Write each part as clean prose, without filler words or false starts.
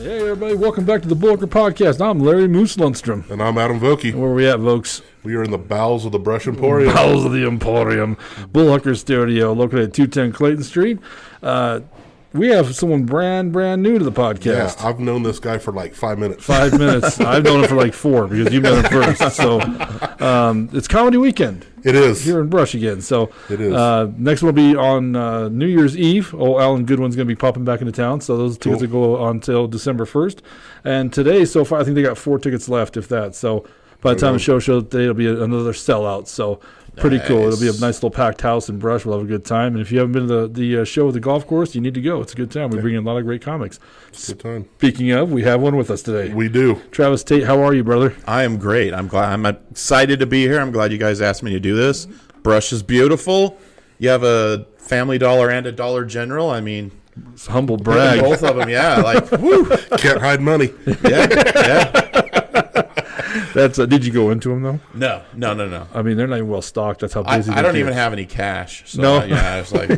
Hey, everybody. Welcome back to the Bullhucker Podcast. I'm Larry Moose Lundstrom. And I'm Adam Vokey. Where are we at, folks? We are in the bowels of the Brush Emporium. Bowels of the Emporium. Bullhucker Studio, located at 210 Clayton Street. We have someone brand new to the podcast. Yeah, I've known this guy for like 5 minutes. 5 minutes. I've known him for like 4 because you met him first. So it's Comedy Weekend. It is. Here in Brush again. So it is. Next one will be on New Year's Eve. Alan Goodwin's going to be popping back into town. So those tickets will go on until December 1st. And today, so far, I think they got 4 tickets left, if that. So by the time the show shows today, it'll be another sellout. So pretty cool. It'll be a nice little packed house in Brush. We'll have a good time. And if you haven't been to the show at the golf course, you need to go. It's a good time. We bring in a lot of great comics. It's a good time. Speaking of, we have one with us today. We do. Travis Tate, how are you, brother? I am great. I'm glad. I'm excited to be here. I'm glad you guys asked me to do this. Brush is beautiful. You have a Family Dollar and a Dollar General. I mean, it's humble brag. Both of them, yeah. Like, woo. Can't hide money. Yeah. That's did you go into them though? No. I mean, they're not even well stocked. That's how busy. I don't even have any cash. So no. I was like,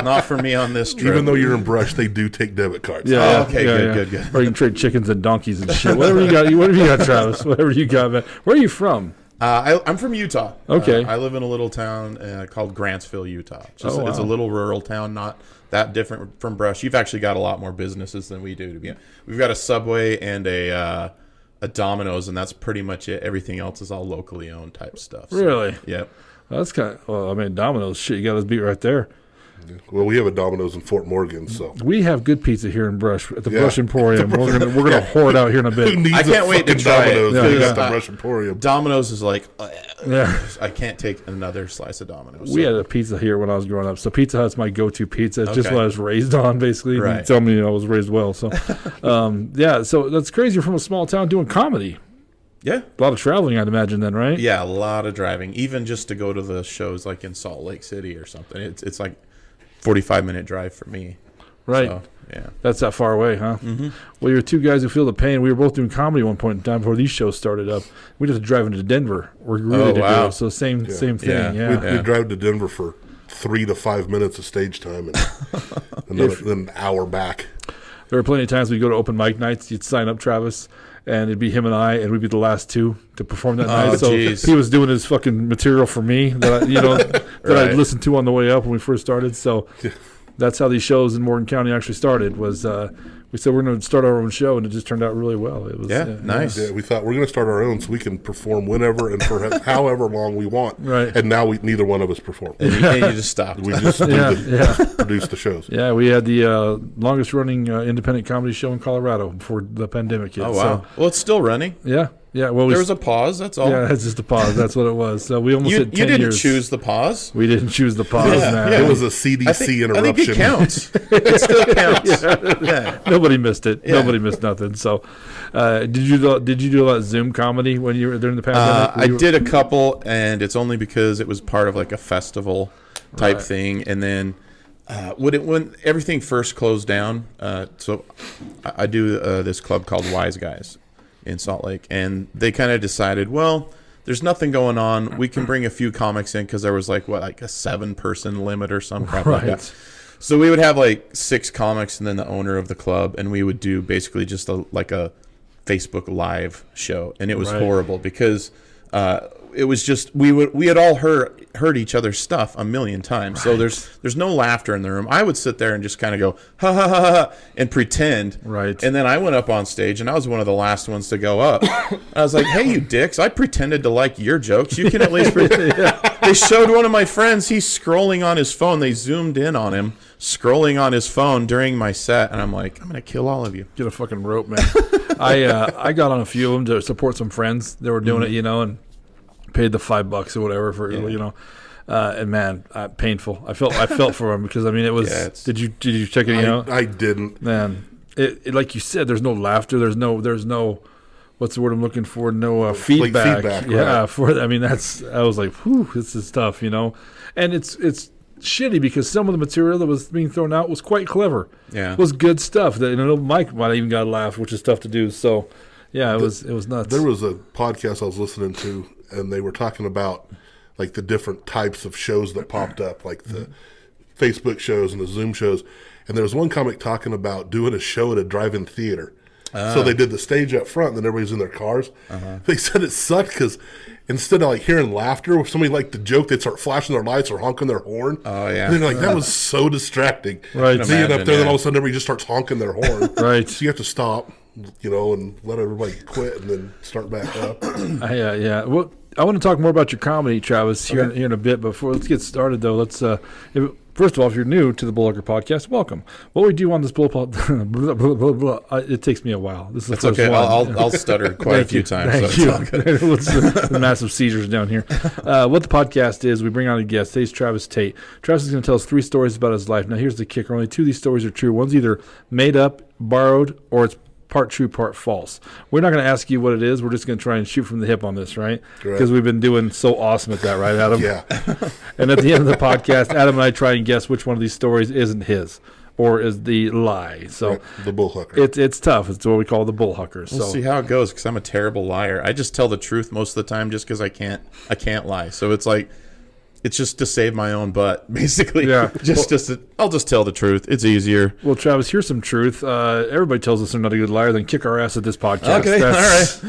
not for me on this trip. Even though you're in Brush, they do take debit cards. Yeah. Oh, okay. Good. Or you can trade chickens and donkeys and shit. Whatever you got, Travis. Whatever you got, man. Where are you from? I'm from Utah. Okay. I live in a little town called Grantsville, Utah. It's a little rural town, not that different from Brush. You've actually got a lot more businesses than we do. We've got a Subway and a Domino's, and that's pretty much it. Everything else is all locally owned type stuff. So, really? Yep. Well, that's kind of. Well, I mean, Domino's. Shit, you got us beat right there. Well, we have a Domino's in Fort Morgan, so we have good pizza here in Brush at the Brush Emporium. We're gonna whore it out here in a bit. I can't wait to try Domino's it. at the Brush Emporium. Domino's is like, I can't take another slice of Domino's. We had a pizza here when I was growing up, so Pizza Hut's my go-to pizza. It's just what I was raised on, basically. Right. You tell me I was raised well, so so that's crazy. You're from a small town doing comedy. Yeah. A lot of traveling, I'd imagine, then, right? Yeah, a lot of driving, even just to go to the shows like in Salt Lake City or something. It's like 45-minute drive for me. Right. So, yeah. That's that far away, huh? Mm-hmm. Well, you're two guys who feel the pain. We were both doing comedy at one point in time before these shows started up. We just drive into Denver. We're really to do it. So same thing. Yeah. We drive to Denver for 3 to 5 minutes of stage time and then an hour back. There were plenty of times we'd go to open mic nights. You'd sign up, Travis, and it'd be him and I, and we'd be the last two to perform that night. So he was doing his fucking material for me that I listened to on the way up when we first started. So that's how these shows in Morgan County actually started. Was we said we're going to start our own show, and it just turned out really well. It was nice. Yeah, we thought we're going to start our own so we can perform whenever and for however long we want. Right. And now neither one of us perform. And you just stopped. We just produce the shows. Yeah, we had the longest running independent comedy show in Colorado before the pandemic hit. Oh, wow. So, well, it's still running. Yeah. Well, there was a pause. That's all. Yeah, it's just a pause. That's what it was. So we almost hit 10 years. You didn't choose the pause. We didn't choose the pause. It was a CDC interruption. I think it counts. It still counts. Yeah. Nobody missed it. Yeah. Nobody missed nothing. So, did you do a lot of Zoom comedy when you were during the pandemic? I did a couple, and it's only because it was part of like a festival type thing, and then. When everything first closed down, so I do this club called Wise Guys in Salt Lake, and they kind of decided, well, there's nothing going on. We can bring a few comics in because there was like a 7-person limit or some crap like that. So we would have like 6 comics and then the owner of the club, and we would do basically just a Facebook Live show, and it was horrible because it was just we had all heard each other's stuff a million times. So there's no laughter in the room. I would sit there and just kind of go ha ha ha ha and pretend. Right. And then I went up on stage and I was one of the last ones to go up. I was like, "Hey, you dicks! I pretended to like your jokes. You can at least." They showed one of my friends. He's scrolling on his phone. They zoomed in on him scrolling on his phone during my set, and I'm like, "I'm gonna kill all of you." Get a fucking rope, man. I got on a few of them to support some friends that were doing it, and paid the $5 or whatever for and man, painful. I felt for him because I mean it was. Yeah, did you check it out? I didn't. Man, it like you said, there's no laughter. There's no. What's the word I'm looking for? No feedback. Like feedback. Yeah, I mean I was like, whew, this is tough, and it's shitty because some of the material that was being thrown out was quite clever. Yeah, it was good stuff. That Mike might have even got a laugh, which is tough to do. So, yeah, it was nuts. There was a podcast I was listening to, and they were talking about like the different types of shows that popped up, like the Facebook shows and the Zoom shows, And there was one comic talking about doing a show at a drive-in theater. So they did the stage up front, and then everybody's in their cars. They said it sucked because instead of like hearing laughter, if somebody liked the joke, they'd start flashing their lights or honking their horn. Oh, yeah. And they're like, that was so distracting. Right. Seeing up there, then all of a sudden everybody just starts honking their horn. Right. So you have to stop, and let everybody quit and then start back up. Yeah. Well, I want to talk more about your comedy, Travis, here in a bit. Before let's get started, though, first of all, if you're new to the Bullhucker podcast, welcome. What we do on this it takes me a while. This is the first okay. one. I'll stutter quite a few times. Thank so you. it's all good. The massive seizures down here. What the podcast is, we bring on a guest. Today's Travis Tate. Travis is going to tell us 3 stories about his life. Now, here's the kicker. Only 2 of these stories are true. One's either made up, borrowed, or it's part true, part false. We're not going to ask you what it is. We're just going to try and shoot from the hip on this, right? Because we've been doing so awesome at that, right, Adam? Yeah. And at the end of the podcast, Adam and I try and guess which one of these stories isn't his or is the lie. So the Bullhucker. It's tough. It's what we call the Bullhucker. We'll see how it goes because I'm a terrible liar. I just tell the truth most of the time just because I can't lie. So it's like it's just to save my own butt, basically. Yeah. I'll just tell the truth. It's easier. Well, Travis, here's some truth. Everybody tells us they're not a good liar, then kick our ass at this podcast. Okay, all right.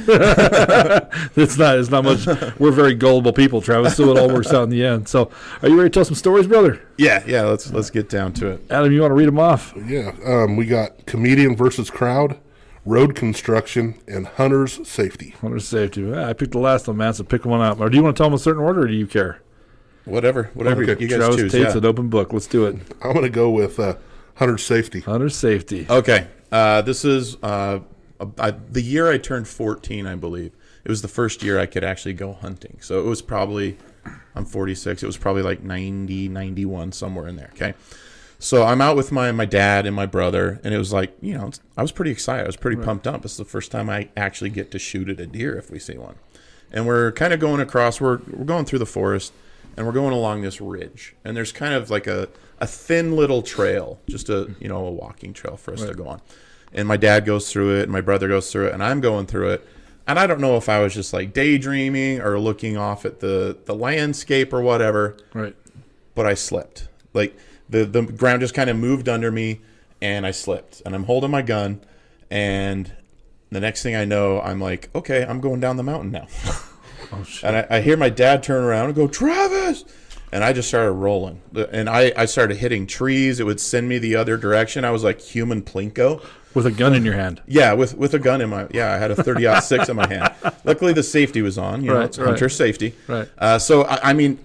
It's not much. We're very gullible people, Travis, so it all works out in the end. So, are you ready to tell some stories, brother? Yeah. Let's get down to it. Adam, you want to read them off? Yeah. We got comedian versus crowd, road construction, and hunter's safety. Hunter's safety. I picked the last one, man, so pick one up. Or do you want to tell them a certain order, or do you care? Whatever Okay. you guys Travis choose. Tate's an open book. Let's do it. I'm going to go with hunter's safety. Hunter's safety. Okay. This is the year I turned 14, I believe. It was the first year I could actually go hunting. So it was probably, I'm 46, it was probably like 90, 91, somewhere in there, okay? So I'm out with my dad and my brother, and it was like, I was pretty excited. I was pretty pumped up. This is the first time I actually get to shoot at a deer if we see one. And we're kind of going across, we're going through the forest, and we're going along this ridge. And there's kind of like a thin little trail, just a walking trail for us to go on. And my dad goes through it, and my brother goes through it, and I'm going through it. And I don't know if I was just like daydreaming or looking off at the landscape or whatever. Right. But I slipped. Like the ground just kind of moved under me, and I slipped. And I'm holding my gun, and the next thing I know, I'm like, okay, I'm going down the mountain now. Oh, shit. And I hear my dad turn around and go, Travis! And I just started rolling. And I started hitting trees. It would send me the other direction. I was like human Plinko. With a gun in your hand. Yeah, with a gun in my... Yeah, I had a 30-06 in my hand. Luckily, the safety was on. It's hunter safety. Right. So, I mean,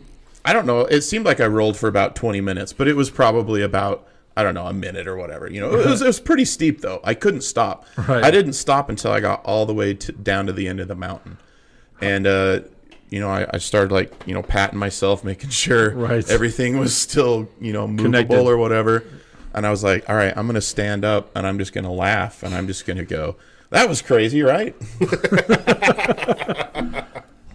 I don't know. It seemed like I rolled for about 20 minutes, but it was probably about, I don't know, a minute or whatever. It was pretty steep, though. I couldn't stop. Right. I didn't stop until I got all the way down to the end of the mountain. And, I started like, patting myself, making sure everything was still, movable Connected. or whatever. And I was like, all right, I'm going to stand up and I'm just going to laugh and I'm just going to go, that was crazy, right?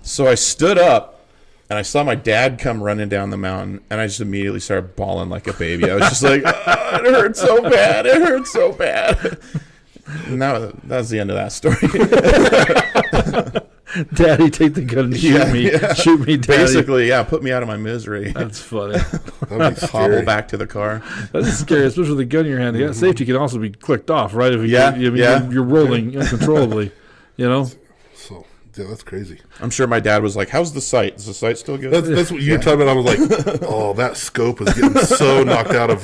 So I stood up and I saw my dad come running down the mountain and I just immediately started bawling like a baby. I was just like, oh, it hurt so bad. It hurt so bad. And that was the end of that story. Daddy, take the gun and shoot me. Yeah. Shoot me, Daddy. Basically, put me out of my misery. That's funny. That'd be Hobble scary. back to the car. That's scary, especially with a gun in your hand. The safety can also be clicked off, right? If you're rolling uncontrollably, So, yeah, that's crazy. I'm sure my dad was like, how's the sight? Is the sight still good? That's what you're talking about. I was like, oh, that scope is getting so knocked out of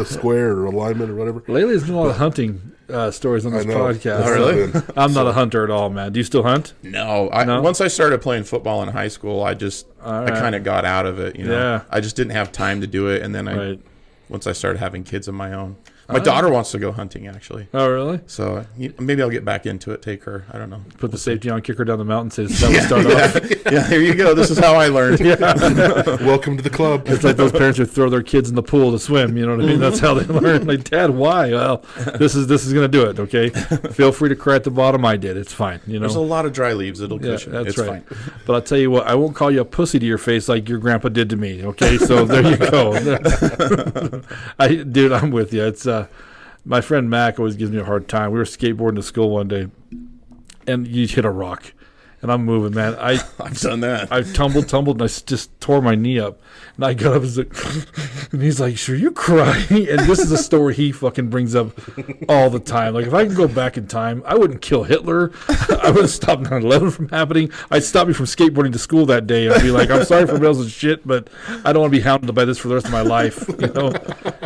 square or alignment or whatever. Lately, there's been a lot of hunting stories on this I know. podcast. Oh, really? I'm not a hunter at all, man. Do you still hunt? No, No? Once I started playing football in high school, I kind of got out of it. Yeah. I just didn't have time to do it, and then once I started having kids of my own, my daughter wants to go hunting actually. Oh, really? So maybe I'll get back into it. Take her. I don't know. Put the safety on, kick her down the mountain, say, "This is how we start off." Yeah, here you go. This is how I learned. Welcome to the club. It's like those parents who throw their kids in the pool to swim. You know what I mean? That's how they learn. Like, Dad, why? Well, this is going to do it. Okay, feel free to cry at the bottom. I did. It's fine. There's a lot of dry leaves. It'll cushion. That's it's right. fine. But I'll tell you what, I won't call you a pussy to your face like your grandpa did to me. Okay, so there you go. Dude, I'm with you. It's my friend Mac always gives me a hard time. We were skateboarding to school one day, and you hit a rock. and I'm moving, man. I've done that. I tumbled, and I just tore my knee up. And I got up and he's like, "Sure, you crying?" And this is a story he fucking brings up all the time. Like, if I could go back in time, I wouldn't kill Hitler. I wouldn't stop 9/11 from happening. I'd stop me from skateboarding to school that day. I'd be like, "I'm sorry for everybody else's shit, but I don't want to be hounded by this for the rest of my life." You know.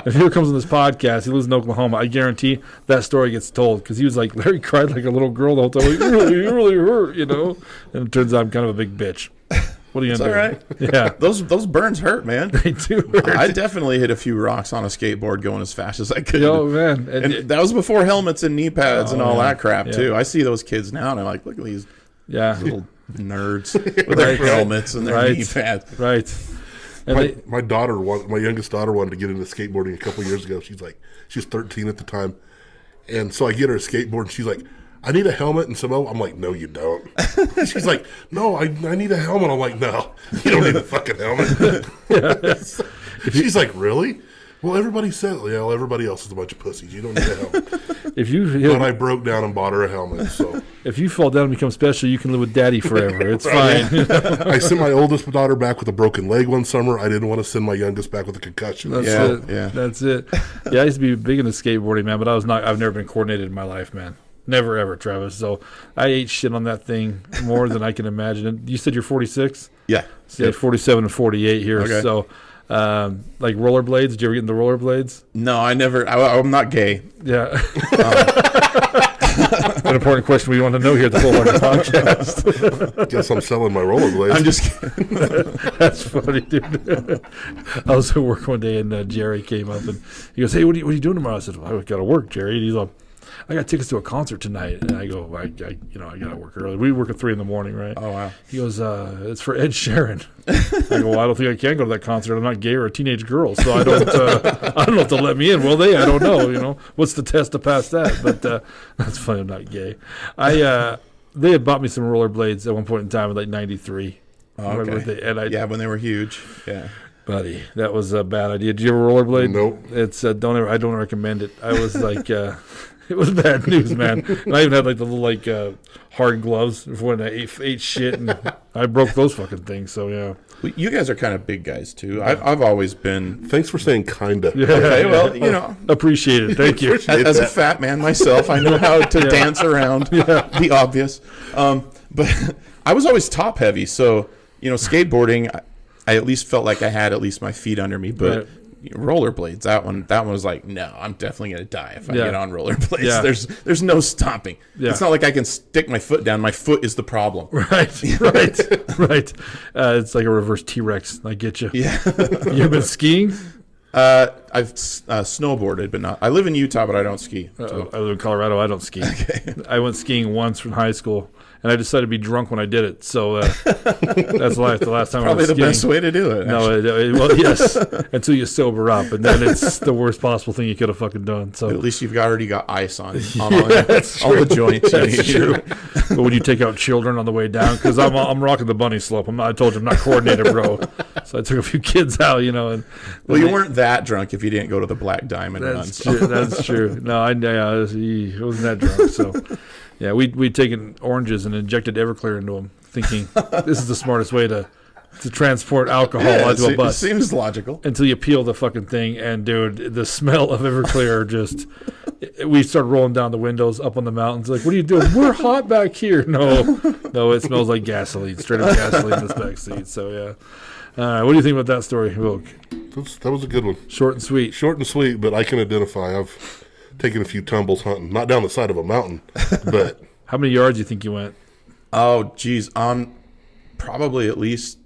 If he comes on this podcast, he lives in Oklahoma. I guarantee that story gets told because he was like, Larry cried like a little girl the whole time. Like, you really hurt, you know. And it turns out I'm kind of a big bitch. What are you gonna do? All right. Yeah, those burns hurt, man. they do hurt. I definitely hit a few rocks on a skateboard going as fast as I could. Oh man, and that was before helmets and knee pads and all that crap Yeah. too. I see those kids now, and I'm like, look at these little nerds with their helmets and their knee pads. Right. And my youngest daughter wanted to get into skateboarding a couple years ago. She's 13 at the time, and so I get her a skateboard, and she's like, "I need a helmet and some." I'm like, "No, you don't." She's like, "No, I need a helmet." I'm like, "No, you don't need a fucking helmet." She's like, "Really?" Well, everybody said, "Yeah, everybody else is a bunch of pussies. You don't need a helmet." But I broke down and bought her a helmet. So if you fall down and become special, you can live with Daddy forever. It's fine. I sent my oldest daughter back with a broken leg one summer. I didn't want to send my youngest back with a concussion. That's it. Yeah, I used to be big into skateboarding, man, but I've never been coordinated in my life, man. Never ever, Travis. So I ate shit on that thing more than I can imagine. You said you're 46? Yeah. So 47 and 48 here. Okay. So like rollerblades, did you ever get into rollerblades? No, I never. I'm not gay. Yeah. An important question we want to know here at the Bullhucker podcast. Guess I'm selling my rollerblades. I'm just kidding. That's funny, dude. I was at work one day and Jerry came up and he goes, "Hey, what are you doing tomorrow?" I said, "Well, I got to work, Jerry." And he's like, "I got tickets to a concert tonight." And I go, I got to work early. We work at 3 a.m, right? Oh, wow. He goes, "It's for Ed Sheeran." I go, "Well, I don't think I can go to that concert. I'm not gay or a teenage girl, so I don't know if they'll let me in. Will they? I don't know. You know, what's the test to pass that?" But that's funny. I'm not gay. They had bought me some rollerblades at one point in time in like '93. Oh, okay. When they were huge. Yeah. Buddy, that was a bad idea. Did you ever rollerblade? Nope. It's I don't recommend it. I was like, it was bad news, man. And I even had like the little hard gloves when I ate shit, and I broke those fucking things. So yeah. Well, you guys are kind of big guys too. I've always been. Thanks for saying kinda. Yeah. Okay, well, appreciate it. Thank you. As a fat man myself, I know how to dance around the obvious. But I was always top heavy, so skateboarding. I at least felt like I had at least my feet under me, but rollerblades, that one was like, no, I'm definitely gonna die if I get on rollerblades. Yeah. There's no stopping. Yeah. It's not like I can stick my foot down. My foot is the problem. Right. It's like a reverse T-Rex. I get you. Yeah. You ever been skiing? I've snowboarded, but not. I live in Utah, but I don't ski. So. I live in Colorado. I don't ski. Okay. I went skiing once from high school. And I decided to be drunk when I did it, so that's life. The last time probably I was skiing. The best way to do it. No, well, yes, until you sober up, and then it's the worst possible thing you could have fucking done. So at least you've already got ice on all the joints. That's true. But when you take out children on the way down, because I'm rocking the bunny slope. I told you I'm not coordinated, bro. So I took a few kids out, and well, you weren't that drunk if you didn't go to the Black Diamond run. True. That's true. No, I wasn't that drunk. So. Yeah, we'd taken oranges and injected Everclear into them, thinking this is the smartest way to transport alcohol onto a bus. It seems logical. Until you peel the fucking thing, and dude, the smell of Everclear just... We started rolling down the windows up on the mountains. Like, what are you doing? We're hot back here. No, it smells like gasoline, straight up gasoline in this back seat. So, yeah. What do you think about that story, Wilk? That was a good one. Short and sweet. Short and sweet, but I can identify. I've taken a few tumbles hunting, not down the side of a mountain, but... How many yards do you think you went? Oh, geez. On probably at least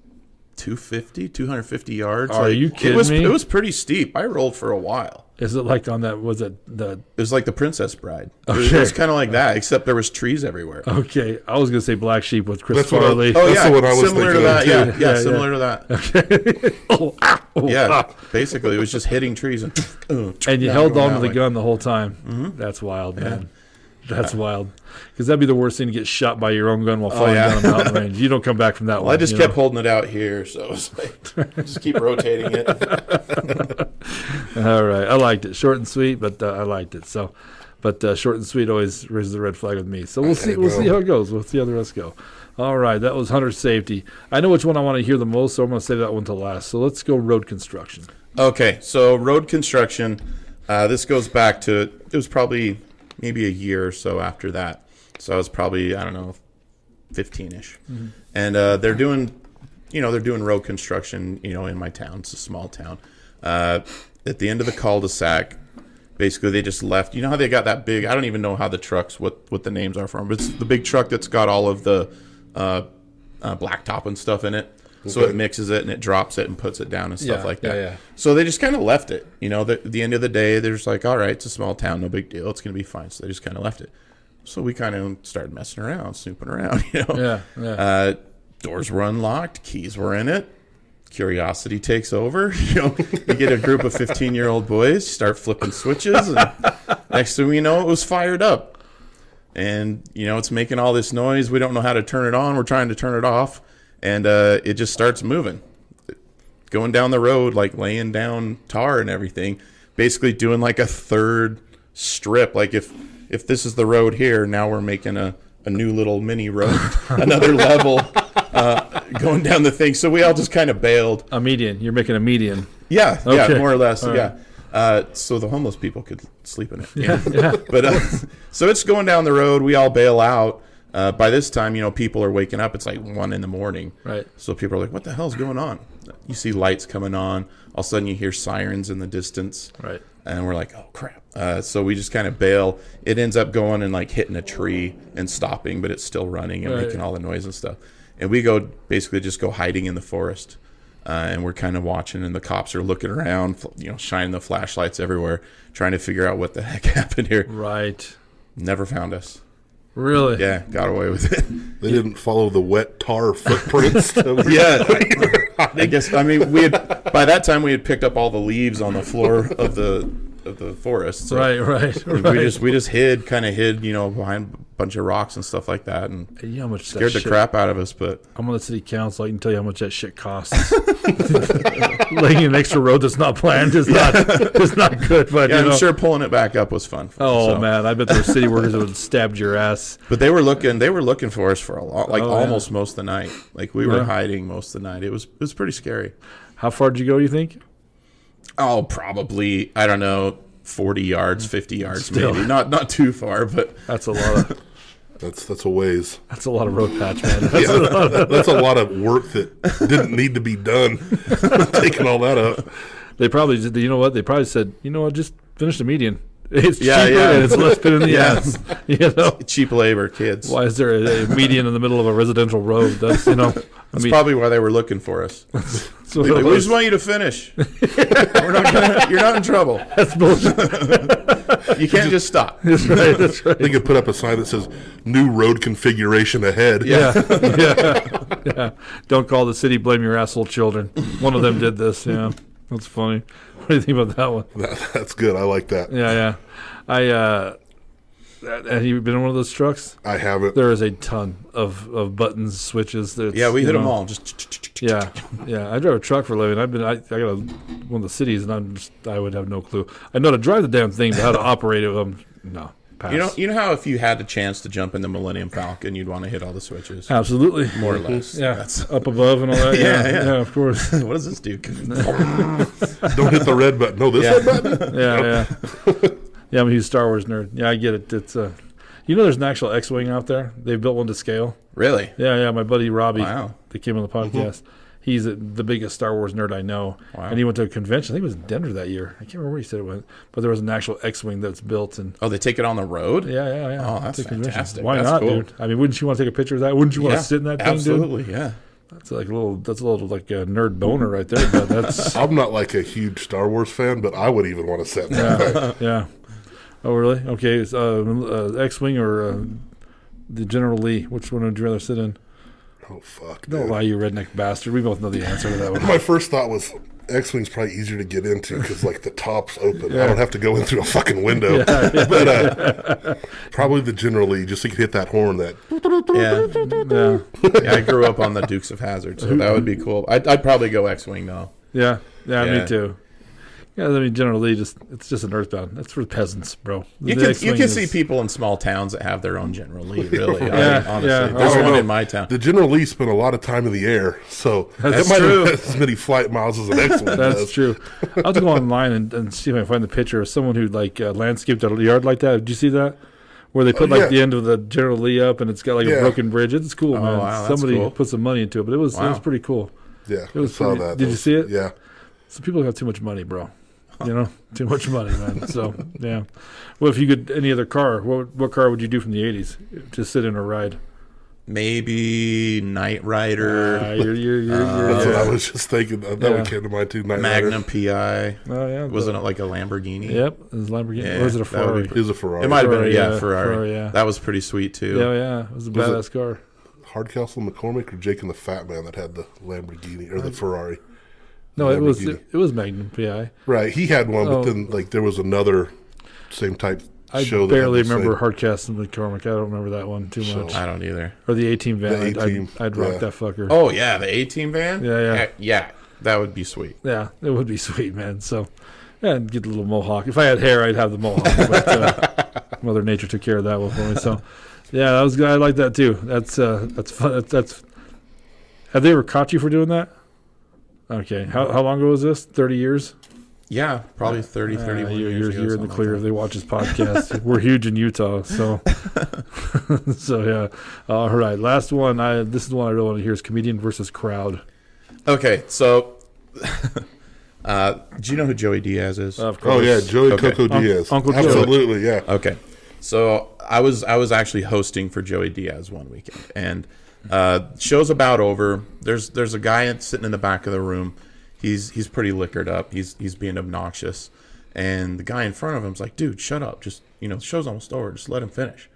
250 yards. Are you kidding me? It was pretty steep. I rolled for a while. Is it like on that, was it the... It was like the Princess Bride. Okay. It was kind of like that, except there was trees everywhere. Okay. I was going to say Black Sheep with Chris Farley. That's what I was similar thinking to that. of, Yeah, similar to that. Okay. Basically, it was just hitting trees. And you held on to the gun the whole time. Mm-hmm. That's wild, man. That's wild. Because that'd be the worst thing to get shot by your own gun while falling down a mountain range. You don't come back from that one. I just kept holding it out here, so it was like, just keep rotating it. All right. I liked it. Short and sweet, but I liked it. So, But short and sweet always raises the red flag with me. So we'll see. We'll see how it goes. We'll see how the rest go. All right, that was hunter safety. I know which one I want to hear the most, so I'm going to save that one to last. So let's go road construction. Okay, so road construction. This goes back to, it was probably maybe a year or so after that. So I was probably, I don't know, 15-ish. Mm-hmm. And they're doing road construction, in my town. It's a small town. At the end of the cul-de-sac, basically they just left. You know how they got that big, I don't even know how the trucks, what the names are for them, but it's the big truck that's got all of the blacktop and stuff in it. Okay. So it mixes it and it drops it and puts it down and stuff like that. Yeah. So they just kind of left it. At the end of the day, they're just like, all right, it's a small town, no big deal. It's going to be fine. So they just kind of left it. So we kind of started messing around, snooping around, Yeah. Doors were unlocked. Keys were in it. Curiosity takes over. You get a group of 15-year-old boys, start flipping switches, and next thing we know, it was fired up. And, it's making all this noise. We don't know how to turn it on. We're trying to turn it off. And it just starts moving. Going down the road, like laying down tar and everything. Basically doing like a third strip. Like if this is the road here, now we're making a new little mini road, another level, going down the thing. So we all just kind of bailed. A median. You're making a median. Yeah, okay. Yeah, more or less. All yeah. right. So the homeless people could sleep in it. Yeah. But so it's going down the road. We all bail out. By this time, people are waking up. It's like 1 a.m. Right. So people are like, what the hell's going on? You see lights coming on. All of a sudden you hear sirens in the distance. Right. And we're like, oh, crap. So we just kind of bail. It ends up going and like hitting a tree and stopping, but it's still running and making all the noise and stuff. And we basically just go hiding in the forest. And we're kind of watching, and the cops are looking around, shining the flashlights everywhere, trying to figure out what the heck happened here. Right. Never found us. Really? Yeah, got away with it. They didn't follow the wet tar footprints. Yeah. I guess, by that time we had picked up all the leaves on the floor of the forest. So right. We just hid behind a bunch of rocks and stuff like that, and how much scared the crap out of us. But I'm on the city council. I can tell you how much that shit costs. Laying an extra road that's not planned is not good. But I'm sure pulling it back up was fun. Man, I bet there were city workers that would have stabbed your ass. But they were looking for us for a lot, almost most of the night. Like we were hiding most of the night. It was pretty scary. How far did you go, you think? Oh, probably, I don't know, 40 yards, 50 yards maybe. Not too far, but that's a lot of that's a ways. That's a lot of road patch, man. That's a lot of work that didn't need to be done. Taking all that up. They probably did. You know what? They probably said, just finish the median. It's cheaper and it's less pain in the ass. Cheap labor, kids. Why is there a median in the middle of a residential road? That's That's probably why they were looking for us. We just want you to finish. You're not in trouble. That's bullshit. You can't just stop. That's right. They could put up a sign that says "New road configuration ahead." Yeah. Don't call the city. Blame your asshole children. One of them did this. Yeah, that's funny. What do you think about that one? That's good. I like that. Yeah. Have you been in one of those trucks? I haven't. There is a ton of buttons, switches. We hit them all. Just yeah. I drive a truck for a living. I got one of the cities, and I would have no clue. I know how to drive the damn thing, but how to operate it, no. Pass. You know how if you had a chance to jump in the Millennium Falcon, you'd want to hit all the switches? Absolutely. More or less. Yeah. That's up above and all that. Yeah, of course. What does this do? Don't hit the red button. No, this red button? Yeah. Yeah, I'm a huge Star Wars nerd. Yeah, I get it. It's there's an actual X-Wing out there. They've built one to scale. Really? Yeah. My buddy Robbie, wow. that came on the podcast, he's the biggest Star Wars nerd I know. Wow. And he went to a convention. I think it was in Denver that year. I can't remember where he said it went, but there was an actual X-Wing that's built. And they take it on the road? Yeah. Oh, that's fantastic. Why not, cool. dude? I mean, wouldn't you want to take a picture of that? Wouldn't you want to sit in that thing, absolutely, dude? Yeah. That's a little like a nerd boner right there. But that's. I'm not like a huge Star Wars fan, but I would even want to sit in that thing. Yeah. Oh, really? Okay. X-Wing or the General Lee? Which one would you rather sit in? Oh, fuck. Don't lie, you redneck bastard. We both know the answer to that one. My first thought was X-Wing's probably easier to get into because, the top's open. I don't have to go in through a fucking window. But probably the General Lee, just so you can hit that horn. Yeah, I grew up on the Dukes of Hazzard, so that would be cool. I'd probably go X-Wing, though. Yeah, me too. Yeah, I mean, generally, it's just an Earthbound. That's for peasants, bro. You can see people in small towns that have their own General Lee. Really, honestly, yeah. there's one in my town. The General Lee spent a lot of time in the air, so That's it might true. have as many flight miles as the next one That's does. true. I'll have to go online and see if I can find the picture of someone who landscaped a yard like that. Did you see that? Where they put yeah. the end of the General Lee up and it's got a broken bridge. It's cool, man. Wow, that's Somebody cool. put some money into it, but it was pretty cool. Yeah, It was I saw pretty- that. Did you see it? Yeah. Some people have too much money, bro. Too much money, man. So yeah. Well, if you could any other car, what car would you do from the '80s? Just sit in or ride? Maybe Knight Rider, That's what I was just thinking. That one came to mind too. Knight Magnum Rider. PI. Oh yeah. Wasn't it like a Lamborghini? Yep. It was Lamborghini. Yeah, or was it a that would be Ferrari? It was a Ferrari. It might have been Ferrari, Ferrari. yeah. That was pretty sweet too. Yeah. It was a badass car. Hardcastle McCormick or Jake and the Fat Man that had the Lamborghini or the Ferrari. No, it Lamborghini. was Magnum PI. Right, he had one, Oh. but then there was another same type I show. barely that had the remember same Hardcastle McCormick. I don't remember that one too much. I don't either. Or the A-Team van. The A-Team, I'd rock yeah. that fucker. Oh yeah, the A-Team van. Yeah. Yeah. That would be sweet. Yeah, it would be sweet, man. So, yeah, I'd get the little mohawk. If I had hair, I'd have the mohawk. But Mother Nature took care of that one for me. So, yeah, that was good. I like that too. That's fun. That's. Have they ever caught you for doing that? Okay. How long ago was this? 30 years? Yeah, probably 30, 31 years ago. You're in the clear if they watch this podcast. We're huge in Utah, so so yeah. All right, last one. This is the one I really want to hear is comedian versus crowd. Okay, so do you know who Joey Diaz is? Of course. Oh yeah, Joey Okay. Coco Diaz. Uncle Joe. Absolutely, yeah. Okay, so I was actually hosting for Joey Diaz one weekend, and show's about over. There's a guy sitting in the back of the room. He's pretty liquored up. He's being obnoxious, and the guy in front of him's like, "Dude, shut up! Just the show's almost over. Just let him finish."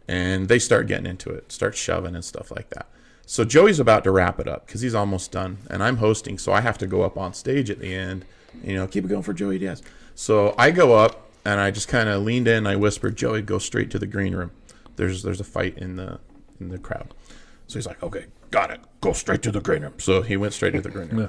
And they start getting into it, start shoving and stuff like that. So Joey's about to wrap it up because he's almost done, and I'm hosting, so I have to go up on stage at the end. Keep it going for Joey Diaz. So I go up and I just kind of leaned in. And I whispered, "Joey, go straight to the green room. There's a fight in the crowd." So he's like, "Okay, got it. Go straight to the green room." So he went straight to the green room. Yeah.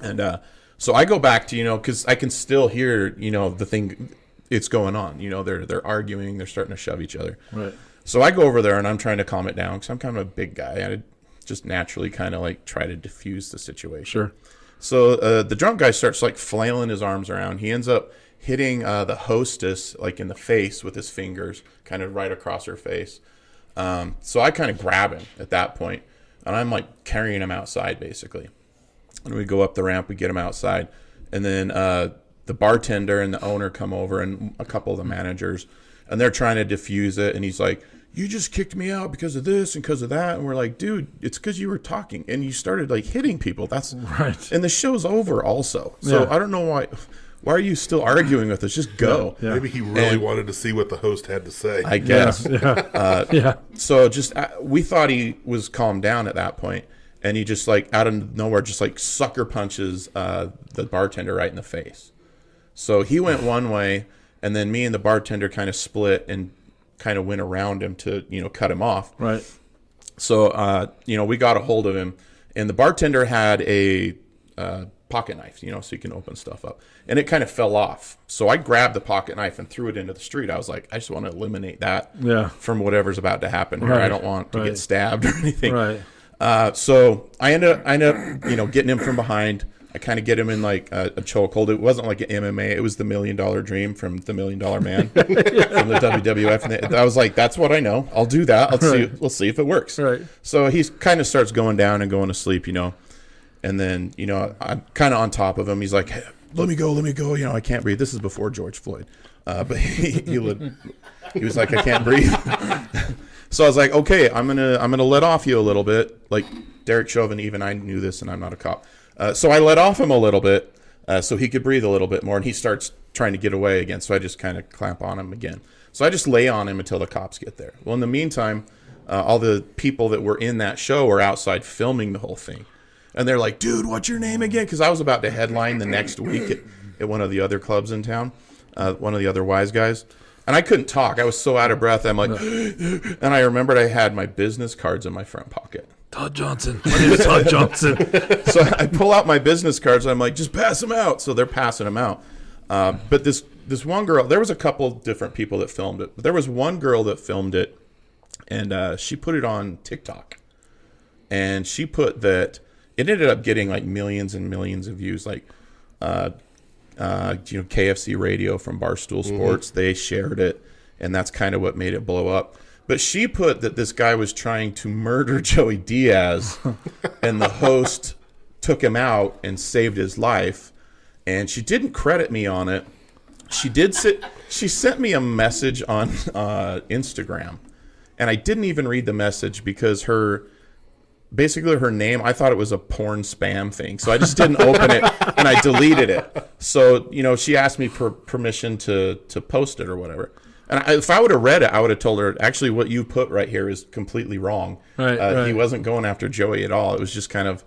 And so I go back to, because I can still hear, the thing, it's going on. They're arguing, they're starting to shove each other. Right. So I go over there and I'm trying to calm it down because I'm kind of a big guy. I just naturally kind of try to diffuse the situation. Sure. So the drunk guy starts flailing his arms around. He ends up hitting the hostess in the face with his fingers, kind of right across her face. So I kind of grab him at that point, and I'm carrying him outside basically. And we go up the ramp, we get him outside, and then the bartender and the owner come over, and a couple of the managers, and they're trying to diffuse it. And he's like, "You just kicked me out because of this and because of that." And we're like, "Dude, it's because you were talking and you started hitting people. That's right." And the show's over also. So I don't know why. Why are you still arguing with us? Just go. Yeah. Maybe he really wanted to see what the host had to say. I guess. Yeah. So just we thought he was calmed down at that point. And he just out of nowhere, just sucker punches the bartender right in the face. So he went one way, and then me and the bartender kind of split and kind of went around him to cut him off. Right. So we got a hold of him, and the bartender had a pocket knife, so you can open stuff up, and it kind of fell off. So I grabbed the pocket knife and threw it into the street. I was like, I just want to eliminate that from whatever's about to happen here. Right. I don't want to get stabbed or anything. Right. So I end up, getting him from behind. I kind of get him in a chokehold. It wasn't like an MMA. It was the $1 Million Dream from the $1 Million Man from the WWF. And I was like, that's what I know. I'll do that. Let's see if it works. Right. So he kind of starts going down and going to sleep, and then, I'm kind of on top of him. He's like, "Hey, let me go. I can't breathe." This is before George Floyd. But he was like, "I can't breathe." So I was like, "Okay, I'm gonna let off you a little bit." Derek Chauvin, even I knew this, and I'm not a cop. So I let off him a little bit so he could breathe a little bit more, and he starts trying to get away again. So I just kind of clamp on him again. So I just lay on him until the cops get there. Well, in the meantime, all the people that were in that show were outside filming the whole thing. And they're like, "Dude, what's your name again?" Because I was about to headline the next week at one of the other clubs in town, one of the other wise guys. And I couldn't talk. I was so out of breath. I'm like, and I remembered I had my business cards in my front pocket. Todd Johnson. My name is Todd Johnson. So I pull out my business cards. And I'm like, "Just pass them out." So they're passing them out. But this one girl, there was a couple different people that filmed it, but there was one girl that filmed it, and she put it on TikTok, and she put that it ended up getting like millions and millions of views, like KFC Radio from Barstool Sports, they shared it, and that's kind of what made it blow up. But she put that this guy was trying to murder Joey Diaz, and the host took him out and saved his life. And she didn't credit me on it. She sent me a message on Instagram, and I didn't even read the message because her name, I thought it was a porn spam thing, so I just didn't open it, and I deleted it. So she asked me for permission to post it or whatever. And if I would have read it, I would have told her, actually, what you put right here is completely wrong. Right. He wasn't going after Joey at all. It was just kind of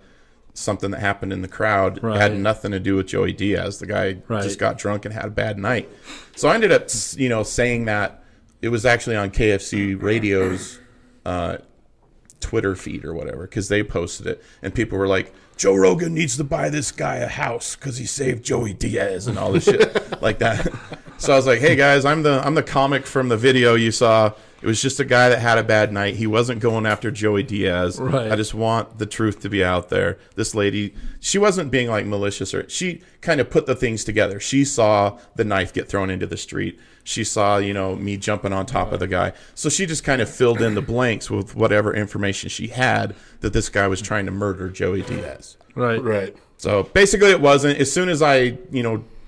something that happened in the crowd. Right. It had nothing to do with Joey Diaz. The guy just got drunk and had a bad night. So I ended up, saying that it was actually on KFC Radio's Twitter feed or whatever, because they posted it, and people were like, Joe Rogan needs to buy this guy a house because he saved Joey Diaz and all this shit like that. So I was like, hey guys, I'm the comic from the video you saw. It was just a guy that had a bad night. He wasn't going after Joey Diaz. Right. I just want the truth to be out there. This lady, she wasn't being like malicious, or she kind of put the things together. She saw the knife get thrown into the street. She saw, me jumping on top of the guy. So she just kind of filled in the blanks with whatever information she had that this guy was trying to murder Joey Diaz. Right. So basically it wasn't. As soon as I,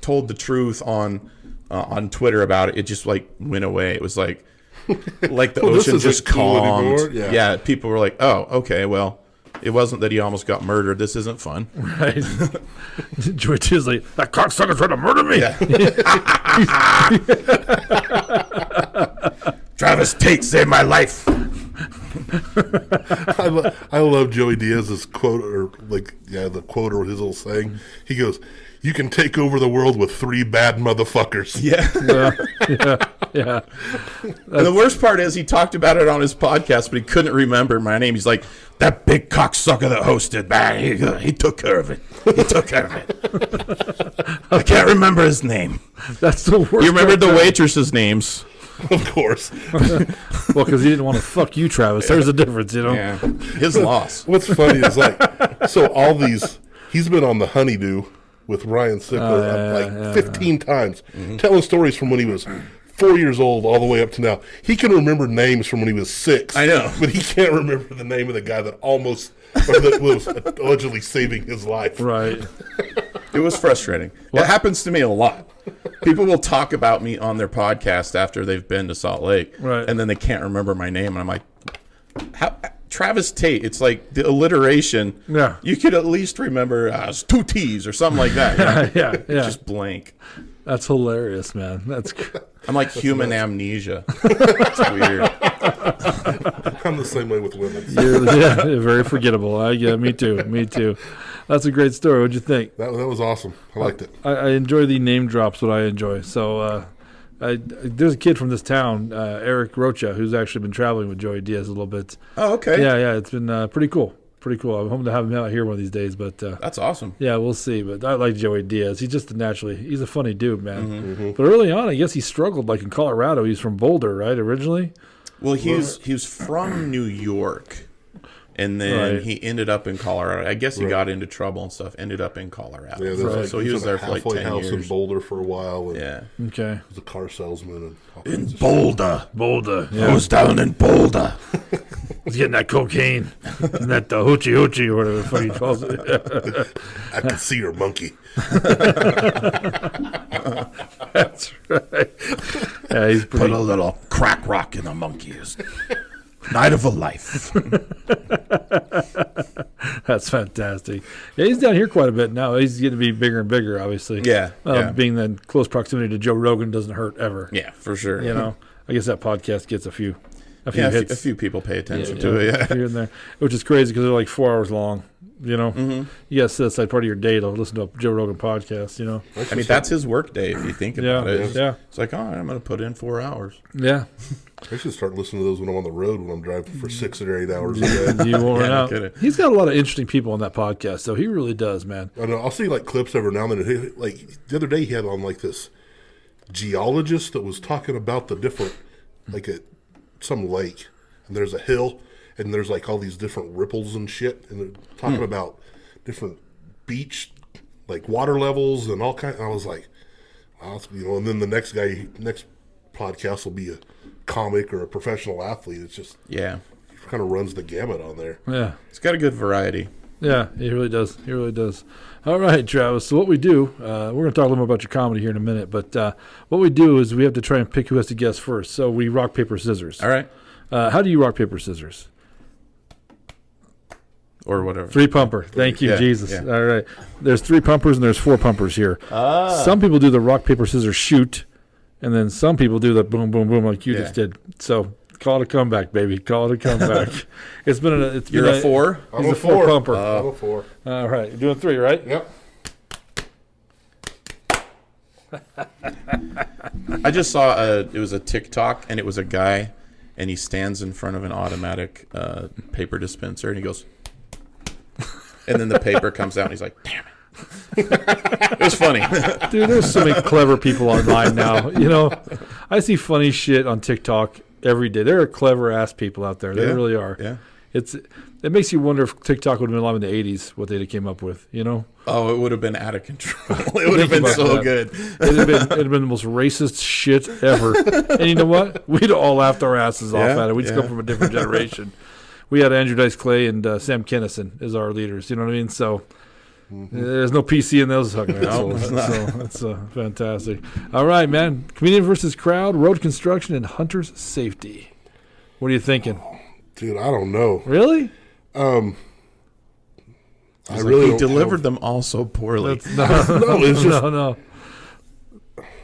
told the truth on Twitter about it, it just like went away. It was like the ocean just calmed. Yeah, people were like, oh, okay, well, it wasn't that he almost got murdered. This isn't fun. Right. Joey Diaz like, that cocksucker tried to murder me. Yeah. Travis Tate saved my life. I love Joey Diaz's quote, or the quote or his little saying. He goes, "You can take over the world with 3 bad motherfuckers." Yeah. And the worst part is he talked about it on his podcast, but he couldn't remember my name. He's like, that big cocksucker that hosted, man, he took care of it. I can't remember his name. That's the worst. You remembered the waitresses' names. Of course. Well, because he didn't want to fuck you, Travis. There's a difference, Yeah. His loss. What's funny is so all these, he's been on the Honeydew with Ryan Sickler 15 times, telling stories from when he was 4 years old all the way up to now. He can remember names from when he was 6. I know. But he can't remember the name of the guy that that was allegedly saving his life. Right. It was frustrating. It happens to me a lot. People will talk about me on their podcast after they've been to Salt Lake, and then they can't remember my name, and I'm like, Travis Tate. It's like the alliteration. Yeah. You could at least remember 2 T's or something like that. Yeah. Just blank. That's hilarious, man. I'm like human amnesia. It's weird. I'm the same way with women. You're very forgettable. Me too. That's a great story. What'd you think? That was awesome. I liked it. I enjoy the name drops. What I enjoy. So there's a kid from this town, Eric Rocha, who's actually been traveling with Joey Diaz a little bit. Oh, okay. Yeah. It's been pretty cool. I'm hoping to have him out here one of these days. But that's awesome. Yeah, we'll see. But I like Joey Diaz. He's just he's a funny dude, man. Mm-hmm. But early on, I guess he struggled. Like in Colorado, he's from Boulder, right? Originally. Well, he was from New York. And then he ended up in Colorado. I guess he got into trouble and stuff. Ended up in Colorado. Yeah, so he was there for like 10 house years. in Boulder for a while. And Okay. He was a car salesman. In Boulder. Yeah. I was down in Boulder. He's getting that cocaine. And that hoochie or whatever the fuck he calls it. I could see your monkey. That's right. Yeah, he's pretty. Put a little crack rock in the monkey's night of a life. That's fantastic. Yeah, he's down here quite a bit now. He's getting to be bigger and bigger, obviously. Yeah. Being in close proximity to Joe Rogan doesn't hurt ever. Yeah, for sure. I guess that podcast gets a few a few hits. A few people pay attention to it. Yeah, here and there, which is crazy because they're like 4 hours long. You know, you got to set aside part of your day to listen to a Joe Rogan podcast. You know, I mean that's his work day if you think about it. Yeah, it's like, oh, I'm going to put in 4 hours. Yeah, I should start listening to those when I'm on the road when I'm driving for 6 or 8 hours a day. You won't run out. He's got a lot of interesting people on that podcast, so he really does, man. I know. I'll see like clips every now and then. Like the other day, he had on like this geologist that was talking about the different, like at some lake, and there's a hill. And there's like all these different ripples and shit, and they're talking about different beach, like water levels and all kinds. I was like, wow, and then the next podcast will be a comic or a professional athlete. It's just it kind of runs the gamut on there. Yeah, it's got a good variety. Yeah, it really does. It really does. All right, Travis. So what we do, we're going to talk a little more about your comedy here in a minute, but what we do is we have to try and pick who has to guess first. So we rock, paper, scissors. All right. How do you rock, paper, scissors? Or whatever. 3 pumper. Thank you, Jesus. Yeah. All right. There's 3 pumpers and there's 4 pumpers here. Some people do the rock, paper, scissors shoot, and then some people do the boom, boom, boom like you just did. So call it a comeback, baby. Call it a comeback. You're a 4? He's a 4 pumper. I'm a 4. All right. You're doing 3, right? Yep. I just saw it was a TikTok, and it was a guy, and he stands in front of an automatic paper dispenser, and he goes... And then the paper comes out, and he's like, damn it. It was funny. Dude, there's so many clever people online now. You know, I see funny shit on TikTok every day. There are clever-ass people out there. They really are. Yeah. It makes you wonder if TikTok would have been alive in the 80s, what they'd have came up with, you know? Oh, it would have been out of control. It would have been so good. It'd have been the most racist shit ever. And you know what? We'd all laughed our asses off at it. We just come from a different generation. We had Andrew Dice Clay and Sam Kinison as our leaders. You know what I mean? So there's no PC in those fucking assholes. So that's fantastic. All right, man. Comedian versus crowd, road construction, and hunter's safety. What are you thinking? Dude, I don't know. Really? I really he delivered them all so poorly. No.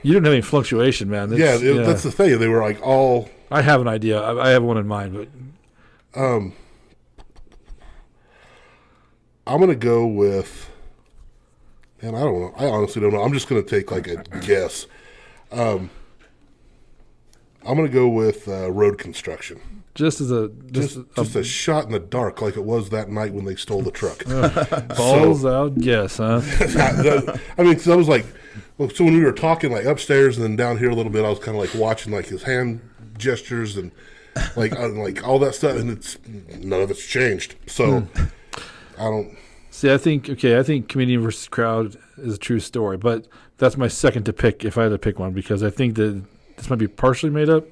You didn't have any fluctuation, man. That's the thing. They were like all... I have an idea. I have one in mind, but... I'm gonna go with, man, I don't know. I honestly don't know. I'm just gonna take like a guess. I'm gonna go with road construction. Just a shot in the dark, like it was that night when they stole the truck. Balls out guess, huh? I mean, 'cause I was like, so when we were talking like upstairs and then down here a little bit, I was kind of like watching like his hand gestures and like all that stuff, and none of it's changed. So I don't see. I think comedian versus crowd is a true story, but that's my second to pick if I had to pick one, because I think that this might be partially made up,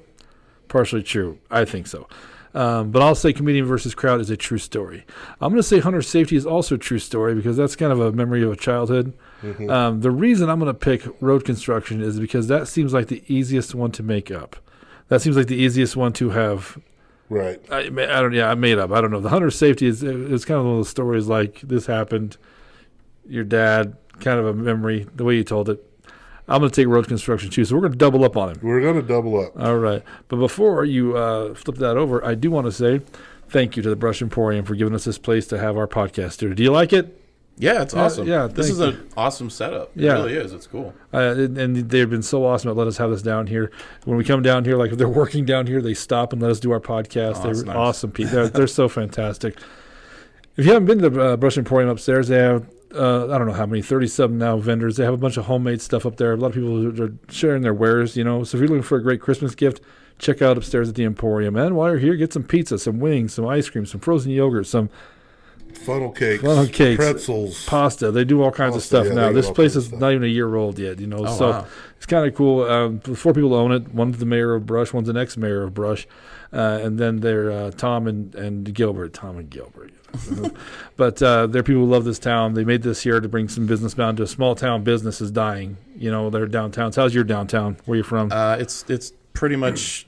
partially true. I think so. But I'll say comedian versus crowd is a true story. I'm going to say hunter safety is also a true story, because that's kind of a memory of a childhood. The reason I'm going to pick road construction is because that seems like the easiest one to make up. That seems like the easiest one to have. Right. I made up. I don't know. The hunter safety is kind of one of those stories like this happened. Your dad, kind of a memory, the way you told it. I'm going to take road construction too, so we're going to double up on him. We're going to double up. All right. But before you flip that over, I do want to say thank you to the Brush Emporium for giving us this place to have our podcast here. Do you like it? Yeah, it's awesome. Yeah, this is an awesome setup. It really is. It's cool. And they've been so awesome at letting us have this down here. When we come down here, like if they're working down here, they stop and let us do our podcast. They're nice. Awesome people. They're so fantastic. If you haven't been to the Brush Emporium upstairs, they have, I don't know how many, 37 now vendors. They have a bunch of homemade stuff up there. A lot of people are sharing their wares, you know. So if you're looking for a great Christmas gift, check out upstairs at the Emporium. And while you're here, get some pizza, some wings, some ice cream, some frozen yogurt, some funnel cakes, pretzels, pasta. They do all kinds of stuff now. This place is not even a year old yet, you know. It's kind of cool. The 4 people own it. One's the mayor of Brush. One's an ex-mayor of Brush. And then they're Tom and Gilbert. Tom and Gilbert. But they're people who love this town. They made this here to bring some business down to a small town. Business is dying. You know, they're downtowns. How's your downtown? Where you from? It's pretty much,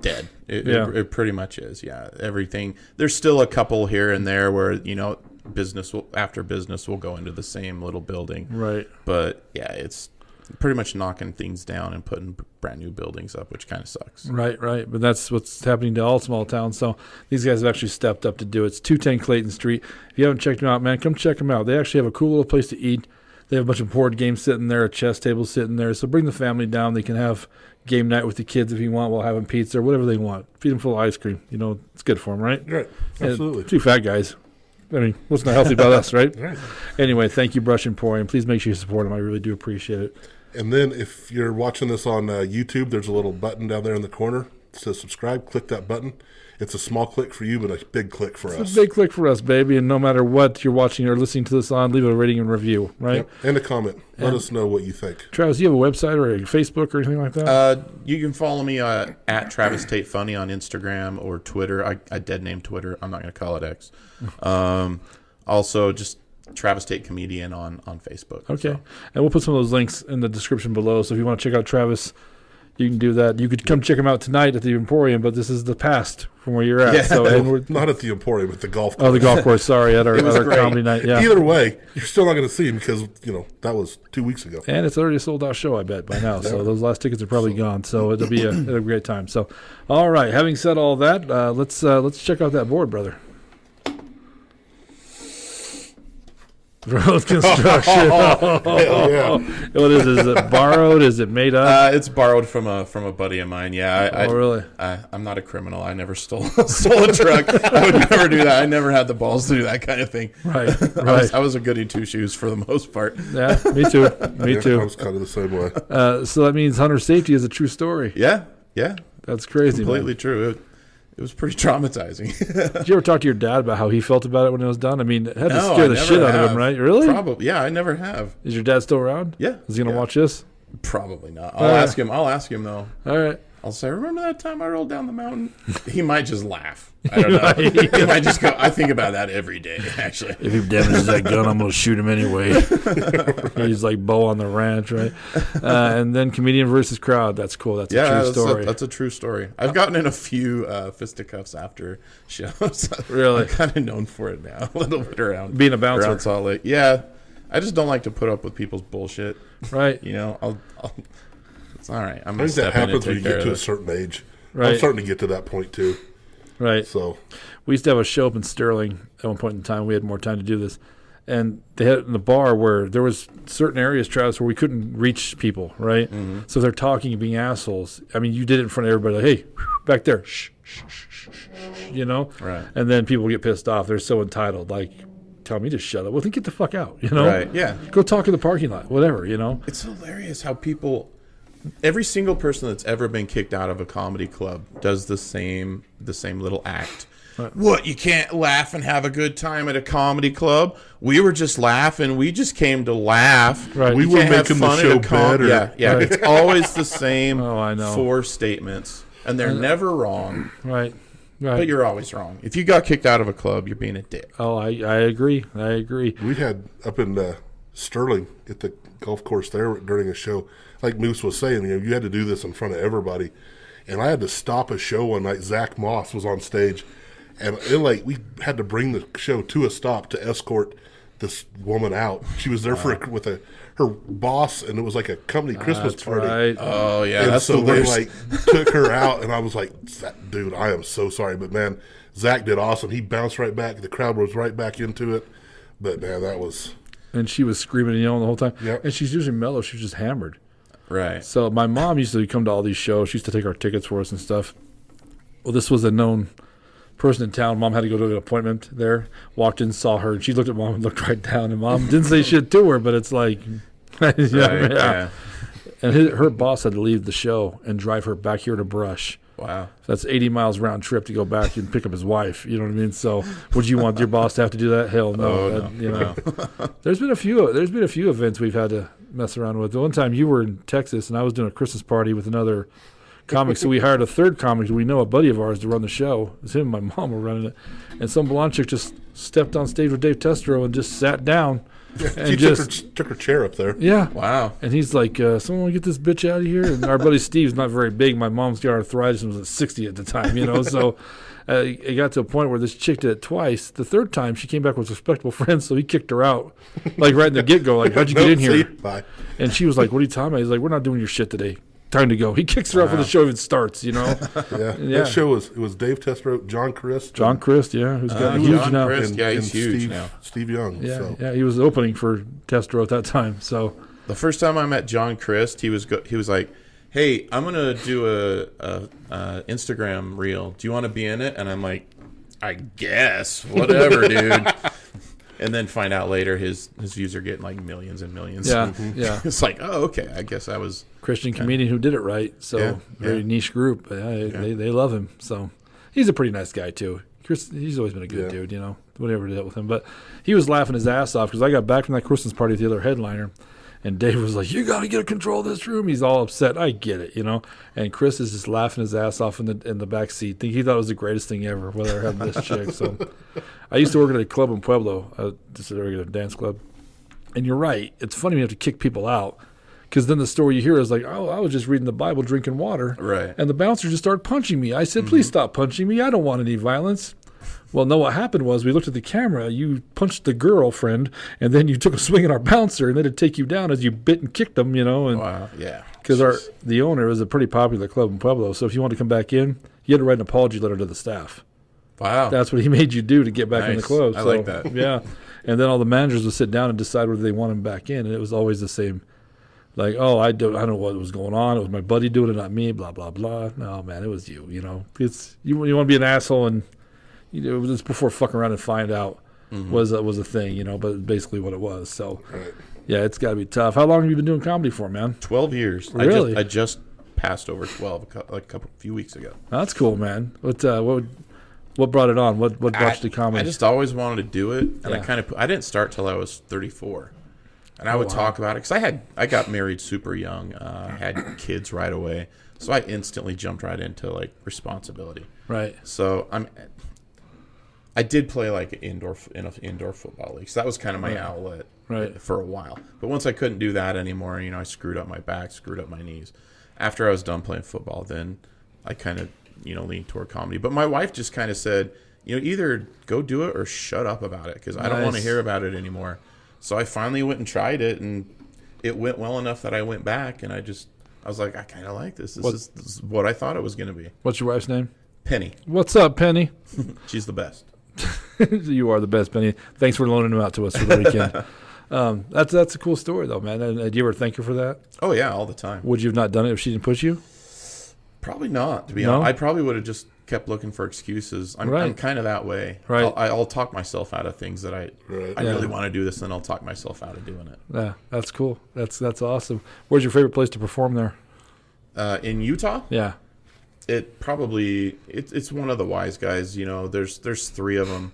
dead. It pretty much is. Yeah, everything. There's still a couple here and there where, you know, business will go into the same little building. Right. But yeah, it's pretty much knocking things down and putting brand new buildings up, which kind of sucks. Right. But that's what's happening to all small towns. So these guys have actually stepped up to do it. It's 210 Clayton Street. If you haven't checked them out, man, come check them out. They actually have a cool little place to eat. They have a bunch of board games sitting there, a chess table sitting there. So bring the family down. They can have game night with the kids if you want while having pizza or whatever they want. Feed them full of ice cream. It's good for them, right? Right. Absolutely. Two fat guys. I mean, what's not healthy about us, right? Right. Anyway, thank you, Brush Emporium. Please make sure you support them. I really do appreciate it. And then if you're watching this on YouTube, there's a little button down there in the corner. It says subscribe. Click that button. It's a small click for you, but a big click for us. It's a big click for us, baby. And no matter what you're watching or listening to this on, leave a rating and review, right? Yep. And a comment. Let us know what you think. Travis, do you have a website or a Facebook or anything like that? You can follow me at Travis Tate Funny on Instagram or Twitter. I dead name Twitter. I'm not going to call it X. Also, just Travis Tate Comedian on Facebook. Okay. So. And we'll put some of those links in the description below. So if you want to check out Travis, you can do that. You could come check him out tonight at the Emporium, but this is the past from where you're at. Yeah. So, and we're, Not at the Emporium, at the golf course. oh, the golf course. Sorry, at our great. comedy night. Yeah. Either way, you're still not going to see him because, that was 2 weeks ago. And it's already a sold out show, I bet, by now. So those last tickets are probably gone. So it'll be a great time. So, all right. Having said all that, let's check out that board, brother. Road construction. Hell yeah. What is it? Is it borrowed? Is it made up? It's borrowed from a buddy of mine. Yeah. Really? I'm not a criminal. I never stole a truck. I would never do that. I never had the balls to do that kind of thing. Right. I was a goody two shoes for the most part. Yeah, me too. Me I too. was kind of the same way. So that means hunter safety is a true story. Yeah. That's crazy. Completely Man. true. It was pretty traumatizing. Did you ever talk to your dad about how he felt about it when it was done? I mean, it had to No, scare I the never shit out of have. him, right? Really? Probably. Yeah, I never have. Is your dad still around? Yeah. Is he gonna Yeah. watch this? Probably not. I'll ask him. I'll ask him though. All right. I'll say, remember that time I rolled down the mountain? He might just laugh. I don't know. He might just go. I think about that every day, actually. If he damages that gun, I'm going to shoot him anyway. He's like Bo on the ranch, right? And then comedian versus crowd. That's cool. That's a true story. That's a true story. I've gotten in a few fisticuffs after shows. Really? I'm kind of known for it now, a little bit around. Being a bouncer. Around Salt Lake. Yeah. I just don't like to put up with people's bullshit. Right. I'll it's all right. I'm I going to think that step in and happens when take you care get of to a this. certain age. Right. I'm starting to get to that point too. Right. So We used to have a show up in Sterling at one point in time. We had more time to do this. And they had it in the bar where there was certain areas, Travis, where we couldn't reach people, right? Mm-hmm. So they're talking and being assholes. I mean, you did it in front of everybody, like, hey, back there, shh, shh, shh, shh, shh, Right. And then people get pissed off. They're so entitled. Like, tell me to shut up. Well, then get the fuck out, Right, yeah. Go talk in the parking lot, whatever, It's hilarious how people, every single person that's ever been kicked out of a comedy club does the same little act. Right. What, you can't laugh and have a good time at a comedy club? We were just laughing. We just came to laugh. Right. We You were can't have making the fun at show a better. Yeah. Right. It's always the same Oh, I know. 4 statements. And they're never wrong, Right. but you're always wrong. If you got kicked out of a club, you're being a dick. Oh, I agree. I agree. we had up in Sterling at the golf course there during a show, like Moose was saying, you had to do this in front of everybody. And I had to stop a show one night. Zach Moss was on stage. And we had to bring the show to a stop to escort this woman out. She was there with her boss, and it was like a company Christmas That's party. right. Oh, yeah. And That's so the worst. they took her out, and I was like, dude, I am so sorry. But man, Zach did awesome. He bounced right back. The crowd was right back into it. But man, that was... And she was screaming and yelling the whole time. Yep. And she's usually mellow. She was just hammered. Right. So my mom used to come to all these shows. She used to take our tickets for us and stuff. Well, this was a known person in town. Mom had to go to an appointment there. Walked in, saw her, and she looked at Mom and looked right down. And Mom didn't say shit to her, but it's like, Yeah. And her boss had to leave the show and drive her back here to Brush. Wow. That's 80 miles round trip to go back and pick up his wife. You know what I mean? So, would you want your boss to have to do that? Hell no. Oh, no. There's been a few events we've had to mess around with. The one time you were in Texas and I was doing a Christmas party with another comic, so we hired a third comic who we know, a buddy of ours, to run the show. It was him and my mom were running it, and some blonde chick just stepped on stage with Dave Testero and just sat down. And She just took her chair up there. yeah. Wow. And he's like, someone want to get this bitch out of here? And our buddy Steve's not very big. My mom's got arthritis and was at 60 at the time, so It got to a point where this chick did it twice. The third time, she came back with respectable friends, so he kicked her out, like right in the get-go. Like, how'd you get in here? Bye. And she was like, what are you talking about? He's like, we're not doing your shit today. Time to go. He kicks her out before the show even starts, you know? Yeah. That show was Dave Testro, John Christ. John Christ, yeah. Who's got huge John now. Christ, yeah, he's and huge now. Steve Young. Yeah, So. yeah, he was opening for Testro at that time, so... The first time I met John Christ, he was like, "Hey, I'm gonna do a Instagram reel. Do you want to be in it?" And I'm like, "I guess, whatever, dude." And then find out later his views are getting like millions and millions. Yeah, yeah. It's like, oh, okay. I guess I was Christian comedian who did it right. So very niche group. They love him. So he's a pretty nice guy too. Chris, he's always been a good dude, you know. Whatever dealt with him, but he was laughing his ass off because I got back from that Christmas party with the other headliner. And Dave was like, "You got to get control of this room." He's all upset. I get it, you know. And Chris is just laughing his ass off in the back seat. He thought it was the greatest thing ever, whether having this chick. So, I used to work at a club in Pueblo, just a regular dance club. And you're right. It's funny when you have to kick people out, because then the story you hear is like, "Oh, I was just reading the Bible, drinking water, right?" And the bouncer just started punching me. I said, "Please stop punching me. I don't want any violence." Well, no, what happened was we looked at the camera, you punched the girlfriend, and then you took a swing at our bouncer, and then it'd take you down as you bit and kicked him, you know. And wow, yeah. Because the owner was a pretty popular club in Pueblo, so if you wanted to come back in, you had to write an apology letter to the staff. Wow. That's what he made you do to get back in the club. I like that. Yeah. And then all the managers would sit down and decide whether they want him back in, and it was always the same. Like, oh, I don't know what was going on. It was my buddy doing it, not me, blah, blah, blah. No, man, it was you, you know. You want to be an asshole and... You know, it was before fucking around and find out was a thing, you know, but basically what it was. So, yeah, it's got to be tough. How long have you been doing comedy for, man? 12 years. Really? I just passed over 12 a few weeks ago. That's cool, man. What brought it on? What brought you to comedy? I just always wanted to do it, and I didn't start till I was 34. And I would talk about it because I got married super young, had kids right away, so I instantly jumped right into like responsibility. Right. So I did play like in an indoor football league. So that was kind of my outlet for a while. But once I couldn't do that anymore, you know, I screwed up my back, screwed up my knees. After I was done playing football, then I kind of, you know, leaned toward comedy. But my wife just kind of said, you know, either go do it or shut up about it because I don't want to hear about it anymore. So I finally went and tried it, and it went well enough that I went back, and I was like, I kind of like this. This is what I thought it was going to be. What's your wife's name? Penny. What's up, Penny? She's the best. You are the best, Penny. Thanks for loaning him out to us for the weekend. That's a cool story, though, man. And do you ever thank her for that? Oh, yeah, all the time. Would you have not done it if she didn't push you? Probably not, to be honest. I probably would have just kept looking for excuses. I'm kind of that way. Right. I'll talk myself out of things that I really want to do this, and I'll talk myself out of doing it. Yeah, that's cool. That's awesome. Where's your favorite place to perform there? In Utah? Yeah. It's one of the Wise Guys. You know, there's 3 of them,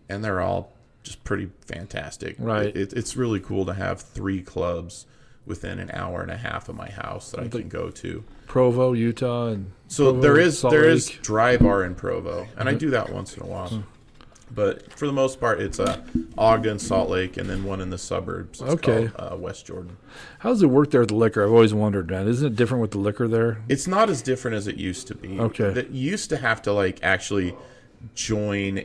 and they're all just pretty fantastic. Right. It's really cool to have 3 clubs within an hour and a half of my house that I can go to. Provo, Utah, and so Provo, there is Dry Bar in Provo, and I do that once in a while. But for the most part, it's Ogden, Salt Lake, and then one in the suburbs. It's called West Jordan. How does it work there with the liquor? I've always wondered, man. Isn't it different with the liquor there? It's not as different as it used to be. Okay. That used to have to like actually join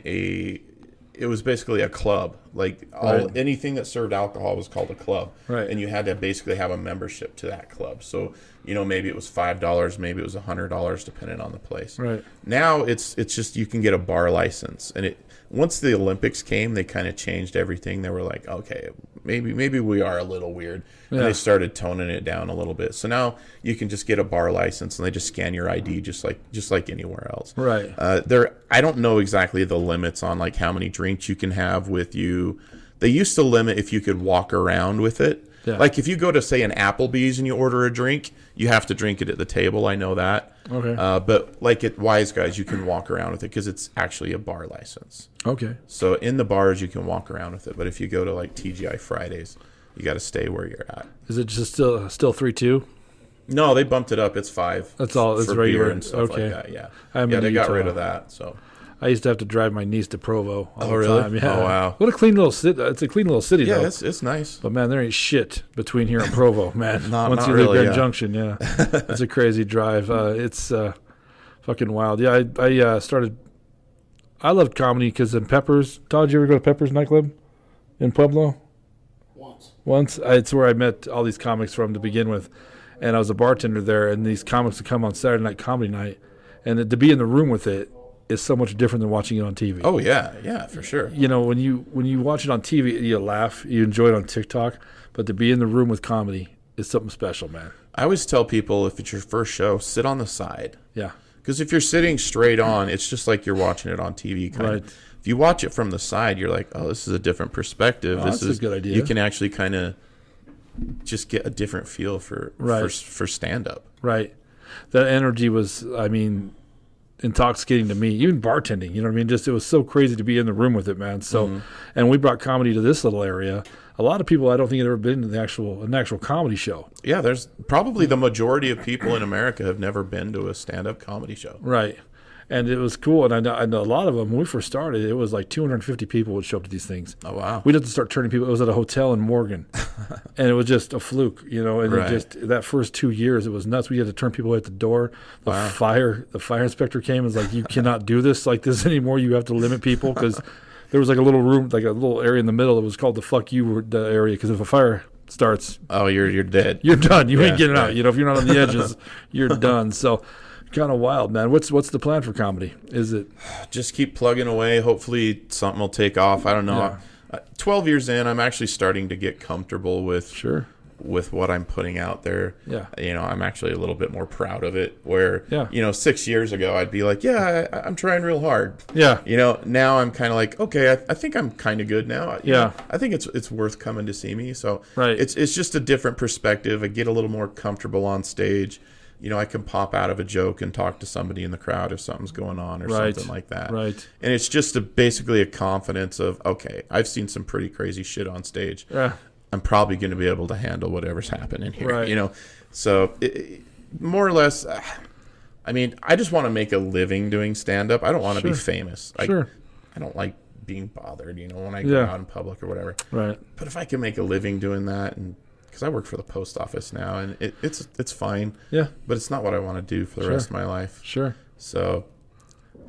it was basically a club. Like anything that served alcohol was called a club. Right. And you had to basically have a membership to that club. So, you know, maybe it was $5, maybe it was $100, depending on the place. Right. Now it's just you can get a bar license, and once the Olympics came, they kind of changed everything. They were like, okay, maybe we are a little weird. And they started toning it down a little bit. So now you can just get a bar license, and they just scan your ID just like anywhere else. Right. I don't know exactly the limits on like how many drinks you can have with you. They used to limit if you could walk around with it. Yeah. Like if you go to, say, an Applebee's and you order a drink, you have to drink it at the table. I know that. Okay. But like at Wise Guys, you can walk around with it because it's actually a bar license. Okay. So in the bars, you can walk around with it. But if you go to like TGI Fridays, you got to stay where you're at. Is it just still 3-2? No, they bumped it up. It's 5. That's all. It's regular and stuff like that. Yeah. They got rid of that. So. I used to have to drive my niece to Provo all the really? time. Yeah. Oh, wow. What a clean little city. It's a clean little city, though. Yeah, it's nice. But, man, there ain't shit between here and Provo, man. Once you leave Grand Junction, yeah. It's a crazy drive. It's fucking wild. Yeah, I started I loved comedy because in Peppers. Todd, did you ever go to Peppers nightclub in Pueblo? Once. It's where I met all these comics from to begin with, and I was a bartender there. And these comics would come on Saturday night comedy night, and to be in the room with it is so much different than watching it on TV. Oh yeah, for sure. You know, when you watch it on TV, you laugh, you enjoy it on TikTok, but to be in the room with comedy is something special, man. I always tell people, if it's your first show, sit on the side. Yeah. Because if you're sitting straight on, it's just like you're watching it on TV. Right. If you watch it from the side, you're like, oh, this is a different perspective. That's a good idea. You can actually kind of just get a different feel for stand-up. Right. That energy was, I mean, intoxicating to me. Even bartending, you know what I mean? Just, it was so crazy to be in the room with it, man. So, and we brought comedy to this little area. A lot of people I don't think had ever been to an actual comedy show. Yeah, there's probably the majority of people in America have never been to a stand-up comedy show. Right. And it was cool. And I know a lot of them, when we first started, it was like 250 people would show up to these things. Oh, wow. We'd have to start turning people. It was at a hotel in Morgan. And it was just a fluke, you know. And Right. it just, that first 2 years, it was nuts. We had to turn people away at the door. The fire inspector came and was like, you cannot do this like this anymore. You have to limit people because there was like a little room, like a little area in the middle that was called the fuck you area, because if a fire starts, oh, you're dead. You're done. You ain't getting out. You know, if you're not on the edges, you're done. So kind of wild, man. What's the plan for comedy? Is it just keep plugging away? Hopefully something will take off. I don't know. Yeah. 12 years in, I'm actually starting to get comfortable with with what I'm putting out there. Yeah. You know, I'm actually a little bit more proud of it, where, Yeah. you know, 6 years ago, I'd be like, I'm trying real hard. Yeah. You know, now I'm kind of like, okay, I think I'm kind of good now. You Yeah. know, I think it's worth coming to see me. So Right. it's just a different perspective. I get a little more comfortable on stage. You know, I can pop out of a joke and talk to somebody in the crowd if something's going on or Right. something like that. Right. And it's just basically a confidence of, okay, I've seen some pretty crazy shit on stage. Yeah. I'm probably going to be able to handle whatever's happening here, Right. you know? So more or less, I mean, I just want to make a living doing stand-up. I don't want to be famous. I don't like being bothered, you know, when I go out in public or whatever. Right. But if I can make a living doing that, and because I work for the post office now, and it's fine. Yeah. But it's not what I want to do for the rest of my life. Sure. So,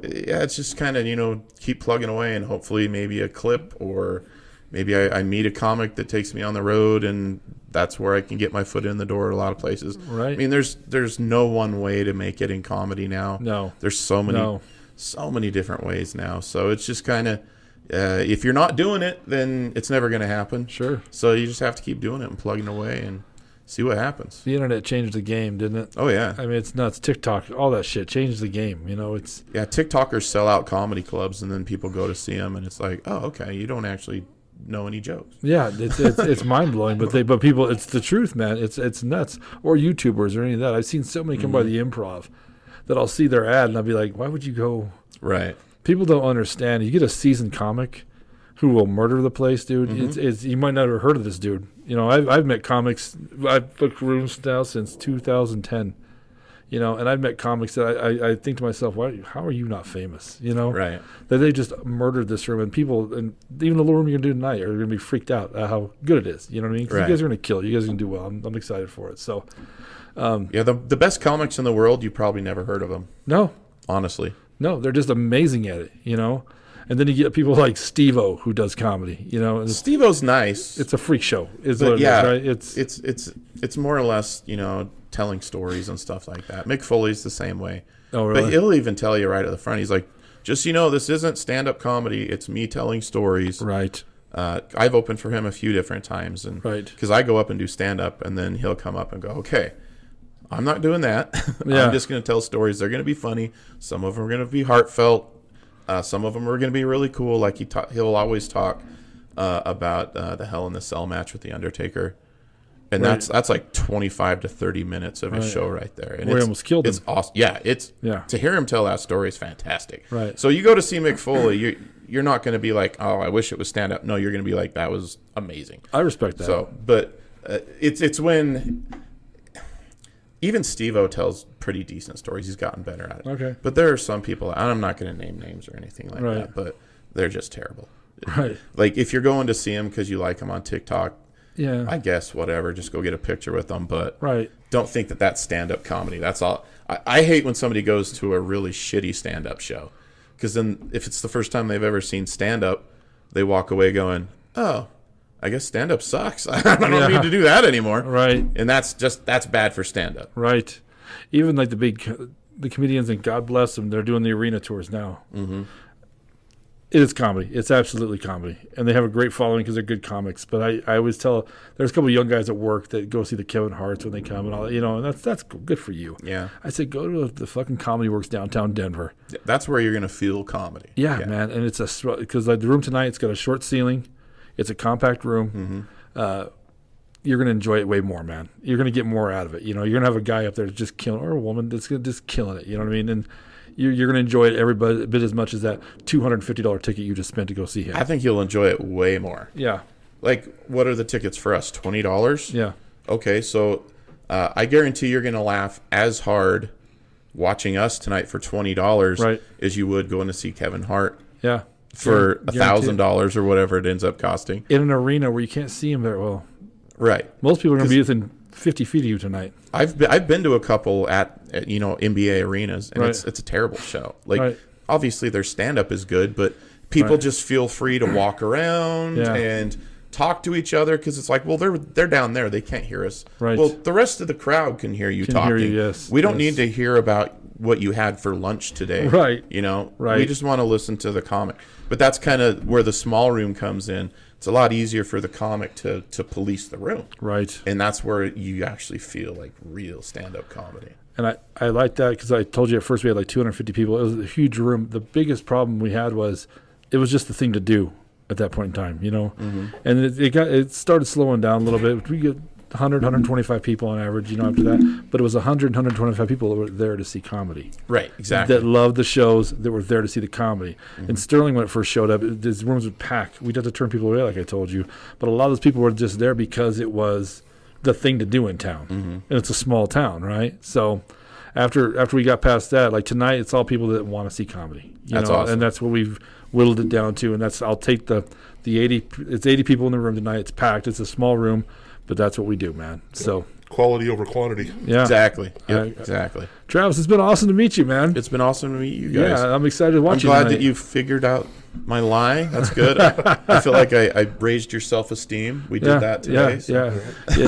yeah, it's just kind of, you know, keep plugging away, and hopefully maybe a clip, or maybe I meet a comic that takes me on the road, and that's where I can get my foot in the door at a lot of places. Right. I mean, there's no one way to make it in comedy now. No. There's so many different ways now. So it's just kind of, if you're not doing it, then it's never going to happen. Sure. So you just have to keep doing it and plugging away and see what happens. The internet changed the game, didn't it? Oh, yeah. I mean, it's nuts. TikTok, all that shit changed the game. You know, it's... Yeah, TikTokers sell out comedy clubs, and then people go to see them, and it's like, oh, okay, you don't actually know any jokes. Yeah, it's mind blowing, but people, it's the truth, man. It's nuts. Or YouTubers or any of that. I've seen so many come by the Improv that I'll see their ad and I'll be like, why would you go? Right. People don't understand. You get a seasoned comic who will murder the place, dude. It's you might not have heard of this dude. You know, I've met comics. I've booked rooms now since 2010. You know, and I've met comics that I think to myself, how are you not famous? You know, Right. That they just murdered this room, and people, and even the little room you're gonna do tonight, are gonna be freaked out at how good it is. You know what I mean? 'Cause Right. you guys are gonna kill. You guys are gonna do well. I'm excited for it. So, Yeah, the best comics in the world, you probably never heard of them, no, honestly. they're just amazing at it. You know, and then you get people like Steve-O who does comedy. You know, and Steve-O's nice. it's a freak show. Is But what it is, right? it's more or less, you know, telling stories and stuff like that. Mick Foley's the same way. Oh, really? But he'll even tell you right at the front. He's like, just so you know, this isn't stand-up comedy. It's me telling stories. Right. I've opened for him a few different times, and Right. because I go up and do stand-up, and then he'll come up and go, okay, I'm not doing that. Yeah. I'm just going to tell stories. They're going to be funny. Some of them are going to be heartfelt. Some of them are going to be really cool. Like he'll always talk about the Hell in the Cell match with the Undertaker. And Right. that's like 25 to 30 minutes of his Right. show right there. And Where he almost killed It's him. awesome. Yeah, Yeah. to hear him tell that story is fantastic. Right. So you go to see Mick Foley, you're not going to be like, oh, I wish it was stand up. No, you're going to be like, that was amazing. I respect that. So, but it's when even Steve-O tells pretty decent stories. He's gotten better at it. Okay. But there are some people, I'm not going to name names or anything like Right. that, but they're just terrible. Right. Like if you're going to see him because you like him on TikTok, Yeah. I guess whatever, just go get a picture with them. But Right. don't think that that's stand-up comedy. That's all. I hate when somebody goes to a really shitty stand-up show Because then if it's the first time they've ever seen stand-up, they walk away going, oh, I guess stand-up sucks. I don't need to do that anymore. Right. And that's bad for stand-up. Right. Even like the comedians, and God bless them, they're doing the arena tours now. Mm-hmm. It is comedy. It's absolutely comedy. And they have a great following because they're good comics. But I always tell, there's a couple of young guys at work that go see the Kevin Harts when they come and all, and that's good for you. Yeah. I said, go to the fucking Comedy Works downtown Denver. That's where you're going to feel comedy. Yeah, man. And it's because like the room tonight, it's got a short ceiling. It's a compact room. Mm-hmm. You're going to enjoy it way more, man. You're going to get more out of it. You're going to have a guy up there just killing, or a woman that's just killing it. You know what I mean? And you're going to enjoy it every bit as much as that $250 ticket you just spent to go see him. I think you'll enjoy it way more. Yeah. Like, what are the tickets for us? $20? Yeah. Okay, so I guarantee you're going to laugh as hard watching us tonight for $20 as you would going to see Kevin Hart. Yeah. For $1,000 or whatever it ends up costing. In an arena where you can't see him very well. Right. Most people are going to be within 50 feet of you tonight. I've been to a couple at NBA arenas, and it's a terrible show. Like, obviously their stand-up is good, but people just feel free to walk around and talk to each other because it's like, well, they're down there. They can't hear us. Right. Well, the rest of the crowd can hear you talking. Hear you, yes. We don't need to hear about what you had for lunch today. Right. We just want to listen to the comic. But that's kind of where the small room comes in. It's a lot easier for the comic to police the room. Right. And that's where you actually feel like real stand-up comedy. And I like that because I told you at first we had like 250 people. It was a huge room. The biggest problem we had was it was just the thing to do at that point in time, Mm-hmm. And it started slowing down a little bit. We get 100, 125 people on average, after that. But it was 100, 125 people that were there to see comedy. Right, exactly. That loved the shows, that were there to see the comedy. Mm-hmm. And Sterling, when it first showed up, his rooms would pack. We'd have to turn people away, like I told you. But a lot of those people were just there because it was the thing to do in town. Mm-hmm. And it's a small town, right? So after we got past that, like tonight, it's all people that want to see comedy. That's awesome. And that's what we've whittled it down to. And I'll take the 80, it's 80 people in the room tonight. It's packed. It's a small room. But that's what we do, man. So quality over quantity. Yeah, exactly. Yep, exactly. Travis, it's been awesome to meet you, man. It's been awesome to meet you guys. Yeah, I'm excited to watch you. I'm glad that you figured out my lie. That's good. I feel like I raised your self-esteem. We did that today. Yeah.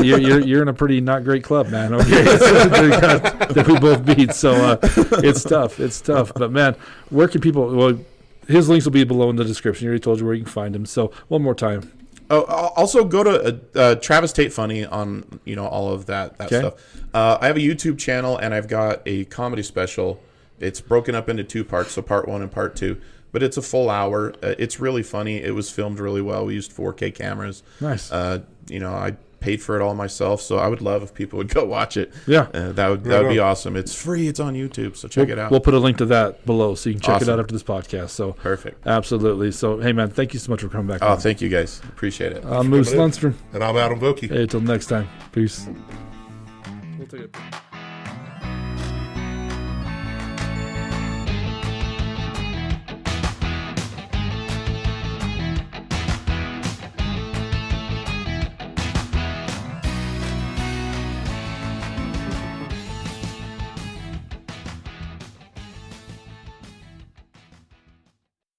You're in a pretty not great club, man. Okay, that we both beat. So it's tough. It's tough. But man, where can people? Well, his links will be below in the description. I already told you where you can find him. So one more time. Oh, also go to Travis Tate Funny on all of that stuff. I have a YouTube channel and I've got a comedy special. It's broken up into 2 parts, so part 1 and part 2. But it's a full hour. It's really funny. It was filmed really well. We used 4K cameras. Nice. I paid for it all myself, so I would love if people would go watch it. Yeah, that would be awesome. It's free. It's on YouTube, so check it out. We'll put a link to that below, so you can check it out after this podcast. So perfect. Absolutely. So hey, man, thank you so much for coming back. Oh, thank you guys. Appreciate it. I'm Moose Lundstrom, and I'm Adam Vokey. Hey, till next time. Peace. We'll take it.